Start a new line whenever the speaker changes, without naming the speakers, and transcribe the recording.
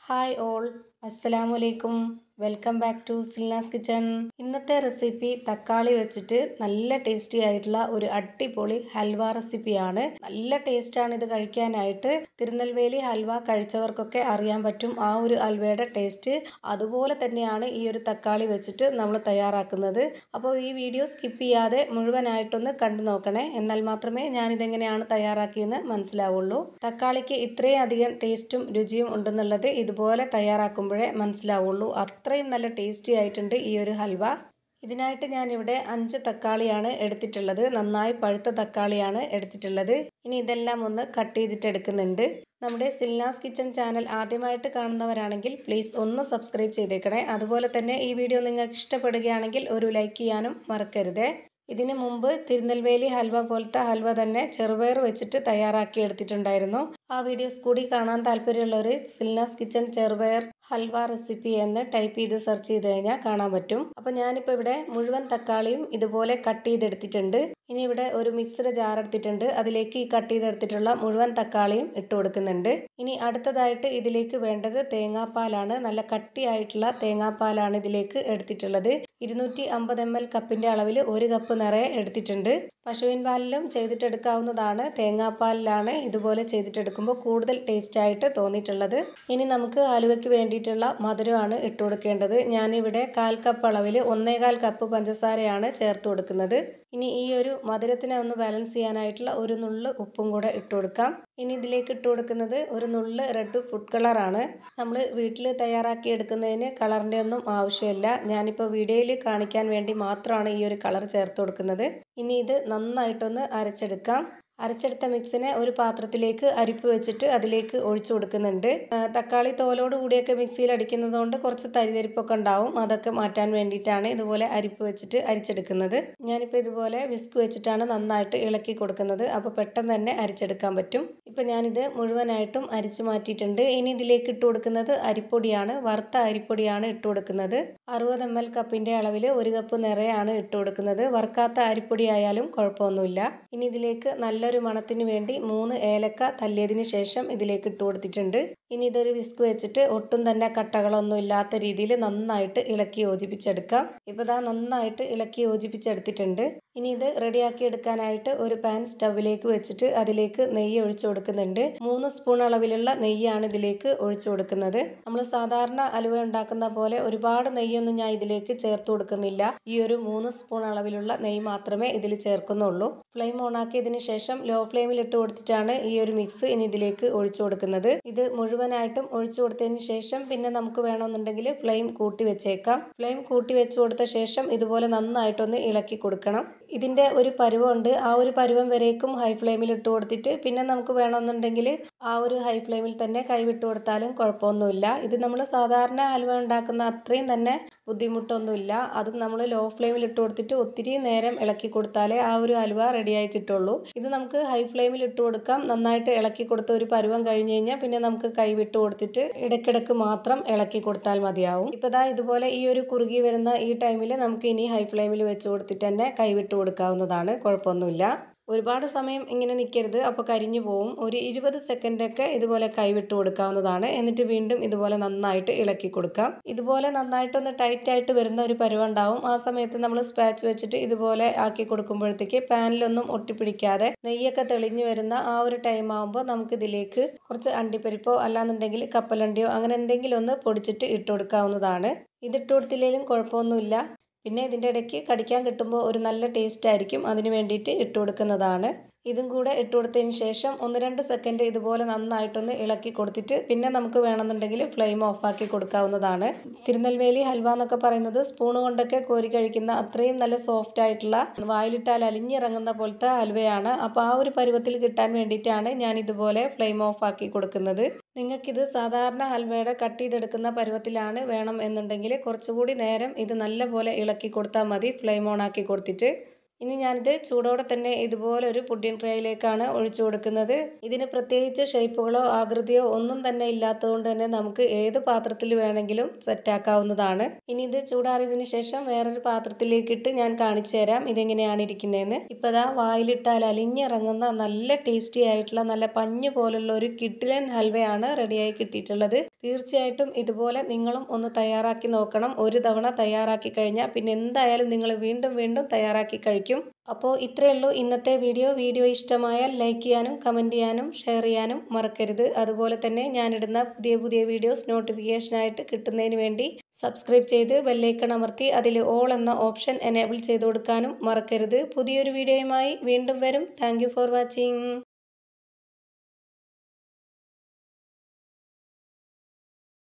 Hi all, അസ്സലാമലൈക്കും. Welcome back to Silnas kitchen. ഇന്നത്തെ recipe തക്കാളി വെച്ചിട്ട് നല്ല ടേസ്റ്റി ആയിട്ടുള്ള ഒരു അടിപൊളി ഹൽവ റെസിപ്പിയാണ്. നല്ല ടേസ്റ്റാണ് ഇത് കഴിക്കാനായിട്ട്. തിരുനെൽവേലി ഹൽവ കഴിച്ചവർക്കൊക്കെ അറിയാൻ പറ്റും ആ ഒരു ഹൽവയുടെ ടേസ്റ്റ്. അതുപോലെ തന്നെയാണ് ഈ ഒരു തക്കാളി വെച്ചിട്ട് നമ്മൾ തയ്യാറാക്കുന്നത്. അപ്പോൾ ഈ വീഡിയോ സ്കിപ്പ് ചെയ്യാതെ മുഴുവനായിട്ടൊന്ന് കണ്ടു നോക്കണേ. എന്നാൽ മാത്രമേ ഞാനിതെങ്ങനെയാണ് തയ്യാറാക്കിയെന്ന് മനസ്സിലാവുള്ളൂ. തക്കാളിക്ക് ഇത്രയും അധികം ടേസ്റ്റും രുചിയും ഉണ്ടെന്നുള്ളത് ഇതുപോലെ തയ്യാറാക്കുമ്പോഴേ മനസ്സിലാവുള്ളൂ. അത്രയും നല്ല ടേസ്റ്റി ആയിട്ടുണ്ട് ഈ ഒരു ഹൽവ. ഇതിനായിട്ട് ഞാനിവിടെ 5 തക്കാളിയാണ് എടുത്തിട്ടുള്ളത്. നന്നായി പഴുത്ത തക്കാളിയാണ് എടുത്തിട്ടുള്ളത്. ഇനി ഇതെല്ലാം ഒന്ന് കട്ട് ചെയ്തിട്ട് എടുക്കുന്നുണ്ട്. നമ്മുടെ സിൽനാസ് കിച്ചൺ ചാനൽ ആദ്യമായിട്ട് കാണുന്നവരാണെങ്കിൽ പ്ലീസ് ഒന്ന് സബ്സ്ക്രൈബ് ചെയ്തേക്കണേ. അതുപോലെ തന്നെ ഈ വീഡിയോ നിങ്ങൾക്ക് ഇഷ്ടപ്പെടുകയാണെങ്കിൽ ഒരു ലൈക്ക് ചെയ്യാനും മറക്കരുത്. ഇതിനു മുമ്പ് തിരുനെൽവേലി ഹൽവ പോലത്തെ ഹൽവ തന്നെ ചെറുപയർ വെച്ചിട്ട് തയ്യാറാക്കി എടുത്തിട്ടുണ്ടായിരുന്നു. ആ വീഡിയോസ് കൂടി കാണാൻ താല്പര്യമുള്ളവർ സിൽനാസ് കിച്ചൺ ചെറുപയർ ഹൽവ റെസിപ്പി എന്ന് ടൈപ്പ് ചെയ്ത് സെർച്ച് ചെയ്ത് കഴിഞ്ഞാൽ കാണാൻ പറ്റും. അപ്പോൾ ഞാനിപ്പോൾ ഇവിടെ മുഴുവൻ തക്കാളിയും ഇതുപോലെ കട്ട് ചെയ്തെടുത്തിട്ടുണ്ട്. ഇനി ഇവിടെ ഒരു മിക്സിയുടെ ജാർ എടുത്തിട്ടുണ്ട്. അതിലേക്ക് ഈ കട്ട് ചെയ്തെടുത്തിട്ടുള്ള മുഴുവൻ തക്കാളിയും ഇട്ട് കൊടുക്കുന്നുണ്ട്. ഇനി അടുത്തതായിട്ട് ഇതിലേക്ക് വേണ്ടത് തേങ്ങാപ്പാലാണ്. നല്ല കട്ടിയായിട്ടുള്ള തേങ്ങാപ്പാലാണ് ഇതിലേക്ക് എടുത്തിട്ടുള്ളത്. 250 ml കപ്പിൻ്റെ അളവിൽ 1 കപ്പ് നിറയെ എടുത്തിട്ടുണ്ട്. പശുവിൻ പാലിലും ചെയ്തിട്ടെടുക്കാവുന്നതാണ്. തേങ്ങാപ്പാലിലാണ് ഇതുപോലെ ചെയ്തിട്ടെടുക്കുമ്പോൾ കൂടുതൽ ടേസ്റ്റ് ആയിട്ട് തോന്നിയിട്ടുള്ളത്. ഇനി നമുക്ക് ഹലുവയ്ക്ക് വേണ്ടിയിട്ടുള്ള മധുരമാണ് ഇട്ട് കൊടുക്കേണ്ടത്. ഞാനിവിടെ 1/4 കപ്പ് അളവിൽ 1/4 കപ്പ് പഞ്ചസാരയാണ് ചേർത്ത് കൊടുക്കുന്നത്. ഇനി ഈ ഒരു മധുരത്തിനെ ഒന്ന് ബാലൻസ് ചെയ്യാനായിട്ടുള്ള ഒരു നുള്ള് ഉപ്പും കൂടെ ഇട്ട് കൊടുക്കാം. ഇനി ഇതിലേക്ക് ഇട്ട് കൊടുക്കുന്നത് ഒരു നുള്ള് റെഡ് ഫുഡ് കളറാണ്. നമ്മൾ വീട്ടിൽ തയ്യാറാക്കി എടുക്കുന്നതിന് കളറിൻ്റെ ഒന്നും ആവശ്യമില്ല. ഞാനിപ്പോൾ വീഡിയോയിൽ കാണിക്കാൻ വേണ്ടി മാത്രമാണ് ഈ ഒരു കളർ ചേർത്ത് കൊടുക്കുന്നത്. ഇനി ഇത് നന്നായിട്ടൊന്ന് അരച്ചെടുക്കാം. അരച്ചെടുത്ത മിക്സിനെ ഒരു പാത്രത്തിലേക്ക് അരിപ്പ് വെച്ചിട്ട് അതിലേക്ക് ഒഴിച്ചു കൊടുക്കുന്നുണ്ട്. തക്കാളി തോലോട് കൂടിയൊക്കെ മിക്സിയിൽ അടിക്കുന്നത് കൊണ്ട് കുറച്ച് തരിതരിപ്പൊക്കെ ഉണ്ടാവും. അതൊക്കെ മാറ്റാൻ വേണ്ടിയിട്ടാണ് ഇതുപോലെ അരിപ്പ് വെച്ചിട്ട് അരിച്ചെടുക്കുന്നത്. ഞാനിപ്പോൾ ഇതുപോലെ വിസ്ക് വെച്ചിട്ടാണ് നന്നായിട്ട് ഇളക്കി കൊടുക്കുന്നത്. അപ്പോൾ പെട്ടെന്ന് തന്നെ അരിച്ചെടുക്കാൻ പറ്റും. ഇപ്പം ഞാനിത് മുഴുവനായിട്ടും അരിച്ചു മാറ്റിയിട്ടുണ്ട്. ഇനി ഇതിലേക്ക് ഇട്ട് കൊടുക്കുന്നത് അരിപ്പൊടിയാണ്. വറുത്ത അരിപ്പൊടിയാണ് ഇട്ട് കൊടുക്കുന്നത്. 60 ml കപ്പിൻ്റെ അളവിൽ 1 കപ്പ് നിറയാണ് ഇട്ട് കൊടുക്കുന്നത്. വറുക്കാത്ത അരിപ്പൊടി ആയാലും കുഴപ്പമൊന്നുമില്ല. ഇനി ഇതിലേക്ക് നല്ലൊരു മണത്തിന് വേണ്ടി 3 ഏലക്ക തല്ലിയതിന് ശേഷം ഇതിലേക്ക് ഇട്ട് കൊടുത്തിട്ടുണ്ട്. ഇനി ഇതൊരു വിസ്ക് വെച്ചിട്ട് ഒട്ടും തന്നെ കട്ടകളൊന്നും ഇല്ലാത്ത രീതിയിൽ നന്നായിട്ട് ഇളക്കി യോജിപ്പിച്ചെടുക്കാം. ഇപ്പോൾ ഇതാ നന്നായിട്ട് ഇളക്കി യോജിപ്പിച്ചെടുത്തിട്ടുണ്ട്. ഇനി ഇത് റെഡിയാക്കി എടുക്കാനായിട്ട് ഒരു പാൻ സ്റ്റൗവിലേക്ക് വെച്ചിട്ട് അതിലേക്ക് നെയ്യ് ഒഴിച്ചു കൊടുക്കുന്നുണ്ട്. 3 സ്പൂൺ അളവിലുള്ള നെയ്യാണ് ഇതിലേക്ക് ഒഴിച്ചു കൊടുക്കുന്നത്. നമ്മൾ സാധാരണ ഹലുവ ഉണ്ടാക്കുന്ന പോലെ ഒരുപാട് നെയ്യൊന്നും ഞാൻ ഇതിലേക്ക് ചേർത്ത് കൊടുക്കുന്നില്ല. ഈ ഒരു 3 സ്പൂൺ അളവിലുള്ള നെയ്യ് മാത്രമേ ഇതിൽ ചേർക്കുന്നുള്ളൂ. ഫ്ലെയിം ഓണാക്കിയതിന് ശേഷം ലോ ഫ്ലെയിമിൽ ഇട്ട് കൊടുത്തിട്ടാണ് ഈ ഒരു മിക്സ് ഇനി ഇതിലേക്ക് ഒഴിച്ചു കൊടുക്കുന്നത്. ഇത് മുഴുവനായിട്ടും ഒഴിച്ചു കൊടുത്തതിന് ശേഷം പിന്നെ നമുക്ക് വേണമെന്നുണ്ടെങ്കിൽ ഫ്ലെയിം കൂട്ടി വെച്ചേക്കാം. ഫ്ലെയിം കൂട്ടി വെച്ച് കൊടുത്ത ശേഷം ഇതുപോലെ നന്നായിട്ടൊന്ന് ഇളക്കി കൊടുക്കണം. ഇതിൻ്റെ ഒരു പരുവമുണ്ട്. ആ ഒരു പരുവം വരേക്കും ഹൈ ഫ്ലെയിമിൽ ഇട്ട് കൊടുത്തിട്ട് പിന്നെ നമുക്ക് വേണമെന്നുണ്ടെങ്കിൽ ആ ഒരു ഹൈ ഫ്ലെയിമിൽ തന്നെ കൈവിട്ട് കൊടുത്താലും കുഴപ്പമൊന്നുമില്ല. ഇത് നമ്മൾ സാധാരണ ഹൽവ ഉണ്ടാക്കുന്ന അത്രയും തന്നെ ബുദ്ധിമുട്ടൊന്നുമില്ല. അത് നമ്മൾ ലോ ഫ്ലെയിമിൽ ഇട്ട് കൊടുത്തിട്ട് ഒത്തിരി നേരം ഇളക്കി കൊടുത്താലേ ആ ഒരു ഹൽവ റെഡിയായി കിട്ടുള്ളൂ. ഇത് നമുക്ക് ഹൈ ഫ്ലെയിമിൽ ഇട്ട് കൊടുക്കാം. നന്നായിട്ട് ഇളക്കി കൊടുത്ത ഒരു പരുവം കഴിഞ്ഞ് കഴിഞ്ഞാൽ പിന്നെ നമുക്ക് കൈവിട്ട് കൊടുത്തിട്ട് ഇടയ്ക്കിടയ്ക്ക് മാത്രം ഇളക്കി കൊടുത്താൽ മതിയാവും. ഇപ്പോൾ ദാ ഇതുപോലെ ഈ ഒരു കുറുകി വരുന്ന ഈ ടൈമിൽ നമുക്ക് ഇനി ഹൈ ഫ്ലെയിമിൽ വെച്ച് കൊടുത്തിട്ട് തന്നെ കൈവിട്ട് കൊടുക്കാവുന്നതാണ്. കുഴപ്പമൊന്നുമില്ല. ഒരുപാട് സമയം ഇങ്ങനെ നിൽക്കരുത്, അപ്പോൾ കരിഞ്ഞു പോവും. ഒരു 20 സെക്കൻഡൊക്കെ ഇതുപോലെ കൈവിട്ട് കൊടുക്കാവുന്നതാണ്. എന്നിട്ട് വീണ്ടും ഇതുപോലെ നന്നായിട്ട് ഇളക്കി കൊടുക്കാം. ഇതുപോലെ നന്നായിട്ടൊന്ന് ടൈറ്റായിട്ട് വരുന്ന ഒരു പരുവം ഉണ്ടാവും. ആ സമയത്ത് നമ്മൾ സ്പാച്ച് വെച്ചിട്ട് ഇതുപോലെ ആക്കി കൊടുക്കുമ്പോഴത്തേക്ക് പാനിലൊന്നും ഒട്ടിപ്പിടിക്കാതെ നെയ്യൊക്കെ തെളിഞ്ഞു വരുന്ന ആ ഒരു ടൈം ആകുമ്പോൾ നമുക്കിതിലേക്ക് കുറച്ച് അണ്ടിപ്പരിപ്പോ അല്ലാന്നുണ്ടെങ്കിൽ കപ്പലണ്ടിയോ അങ്ങനെ എന്തെങ്കിലും ഒന്ന് പൊടിച്ചിട്ട് ഇട്ട് കൊടുക്കാവുന്നതാണ്. ഇതിട്ട് കൊടുത്തില്ലെങ്കിലും കുഴപ്പമൊന്നുമില്ല. പിന്നെ ഇതിൻ്റെ ഇടയ്ക്ക് കടിക്കാൻ കിട്ടുമ്പോൾ ഒരു നല്ല ടേസ്റ്റ് ആയിരിക്കും. അതിന് വേണ്ടിയിട്ട് ഇട്ട് കൊടുക്കുന്നതാണ്. ഇതും കൂടെ ഇട്ട് കൊടുത്തതിന് ശേഷം 1-2 സെക്കൻഡ് ഇതുപോലെ നന്നായിട്ടൊന്ന് ഇളക്കി കൊടുത്തിട്ട് പിന്നെ നമുക്ക് വേണമെന്നുണ്ടെങ്കിൽ ഫ്ലെയിം ഓഫാക്കി കൊടുക്കാവുന്നതാണ്. തിരുനെൽവേലി ഹൽവ എന്നൊക്കെ പറയുന്നത് സ്പൂൺ കൊണ്ടൊക്കെ കോരി കഴിക്കുന്ന അത്രയും നല്ല സോഫ്റ്റ് ആയിട്ടുള്ള വായിലിട്ടാൽ അലിഞ്ഞിറങ്ങുന്ന പോലത്തെ ഹൽവയാണ്. അപ്പോൾ ആ ഒരു പരുവത്തിൽ കിട്ടാൻ വേണ്ടിയിട്ടാണ് ഞാൻ ഇതുപോലെ ഫ്ലെയിം ഓഫാക്കി കൊടുക്കുന്നത്. നിങ്ങൾക്കിത് സാധാരണ ഹൽവയുടെ കട്ട് ചെയ്തെടുക്കുന്ന പരുവത്തിലാണ് വേണം എന്നുണ്ടെങ്കിൽ കുറച്ചുകൂടി നേരം ഇത് നല്ലപോലെ ഇളക്കി കൊടുത്താൽ മതി. ഫ്ലെയിം ഓൺ ആക്കി കൊടുത്തിട്ട് ഇനി ഞാനിത് ചൂടോടെ തന്നെ ഇതുപോലെ ഒരു പുഡിംഗ് ട്രേയിലേക്കാണ് ഒഴിച്ചു കൊടുക്കുന്നത്. ഇതിന് പ്രത്യേകിച്ച് ഷേപ്പുകളോ ആകൃതിയോ ഒന്നും തന്നെ ഇല്ലാത്തതുകൊണ്ട് തന്നെ നമുക്ക് ഏത് പാത്രത്തിൽ വേണമെങ്കിലും സെറ്റാക്കാവുന്നതാണ്. ഇനി ഇത് ചൂടാറിയതിന് ശേഷം വേറൊരു പാത്രത്തിലേക്കിട്ട് ഞാൻ കാണിച്ചു തരാം ഇതെങ്ങനെയാണ് ഇരിക്കുന്നതെന്ന്. ഇപ്പോൾ ദാ വായിലിട്ടാൽ അലിഞ്ഞിറങ്ങുന്ന നല്ല ടേസ്റ്റി ആയിട്ടുള്ള നല്ല പഞ്ഞു പോലുള്ള ഒരു കിഡിലൻ ഹൽവയാണ് റെഡിയായി കിട്ടിയിട്ടുള്ളത്. തീർച്ചയായിട്ടും ഇതുപോലെ നിങ്ങളും ഒന്ന് തയ്യാറാക്കി നോക്കണം. ഒരു തവണ തയ്യാറാക്കി കഴിഞ്ഞാൽ പിന്നെ എന്തായാലും നിങ്ങൾ വീണ്ടും വീണ്ടും തയ്യാറാക്കി കഴിക്കും. അപ്പോൾ ഇത്രയേ ഉള്ളൂ ഇന്നത്തെ വീഡിയോ ഇഷ്ടമായാൽ ലൈക്ക് ചെയ്യാനും കമൻറ്റ് ചെയ്യാനും ഷെയർ ചെയ്യാനും മറക്കരുത്. അതുപോലെ തന്നെ ഞാനിടുന്ന പുതിയ വീഡിയോസ് നോട്ടിഫിക്കേഷനായിട്ട് കിട്ടുന്നതിന് വേണ്ടി സബ്സ്ക്രൈബ് ചെയ്ത് ബെല്ലൈക്കൺ അമർത്തി അതിൽ ഓൾ എന്ന ഓപ്ഷൻ എനേബിൾ ചെയ്ത് കൊടുക്കാനും മറക്കരുത്. പുതിയൊരു വീഡിയോയുമായി വീണ്ടും വരും. Thank you for watching.